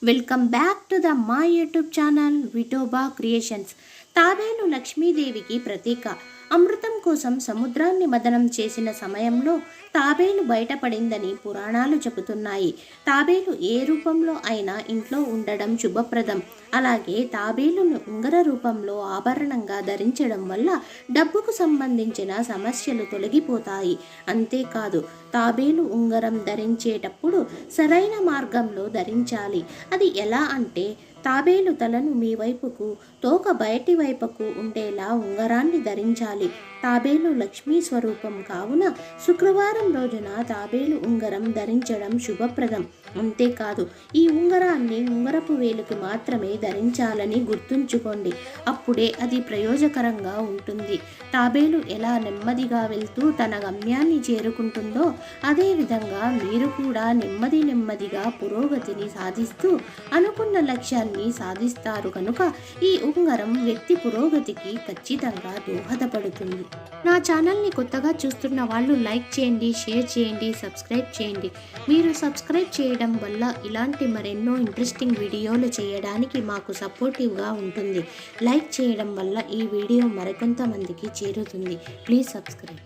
Welcome back to the మా YouTube channel Vithoba creations. తాబేలు లక్ష్మీదేవికి ప్రతీక. అమృతం కోసం సముద్రాన్ని మదనం చేసిన సమయంలో తాబేలు బయటపడిందని పురాణాలు చెబుతున్నాయి. తాబేలు ఏ రూపంలో అయినా ఇంట్లో ఉండడం శుభప్రదం. అలాగే తాబేలును ఉంగర రూపంలో ఆభరణంగా ధరించడం వల్ల డబ్బుకు సంబంధించిన సమస్యలు తొలగిపోతాయి. అంతేకాదు, తాబేలు ఉంగరం ధరించేటప్పుడు సరైన మార్గంలో ధరించాలి. అది ఎలా అంటే, తాబేలు తలను మీ వైపుకు, తోక బయటి వైపుకు ఉండేలా ఉంగరాన్ని ధరించాలి. తాబేలు లక్ష్మీ స్వరూపం కావున శుక్రవారం రోజున తాబేలు ఉంగరం ధరించడం శుభప్రదం. అంతేకాదు, ఈ ఉంగరాన్ని ఉంగరపు వేలుకి మాత్రమే ధరించాలని గుర్తుంచుకోండి. అప్పుడే అది ప్రయోజకరంగా ఉంటుంది. తాబేలు ఎలా నెమ్మదిగా వెళ్తూ తన గమ్యాన్ని చేరుకుంటుందో, అదేవిధంగా మీరు కూడా నెమ్మదిగా పురోగతిని సాధిస్తూ అనుకున్న లక్ష్యాన్ని సాధిస్తారు కనుక ఈ ఉంగరం వ్యక్తి పురోగతికి ఖచ్చితంగా దోహదపడుతుంది. నా ఛానల్ని కొత్తగా చూస్తున్న వాళ్ళు లైక్ చేయండి, షేర్ చేయండి, సబ్స్క్రైబ్ చేయండి. మీరు సబ్స్క్రైబ్ చేయడం వల్ల ఇలాంటి మరెన్నో ఇంట్రెస్టింగ్ వీడియోలు చేయడానికి మాకు సపోర్టివ్గా ఉంటుంది. లైక్ చేయడం వల్ల ఈ వీడియో మరికొంతమందికి చేరుతుంది. Please subscribe.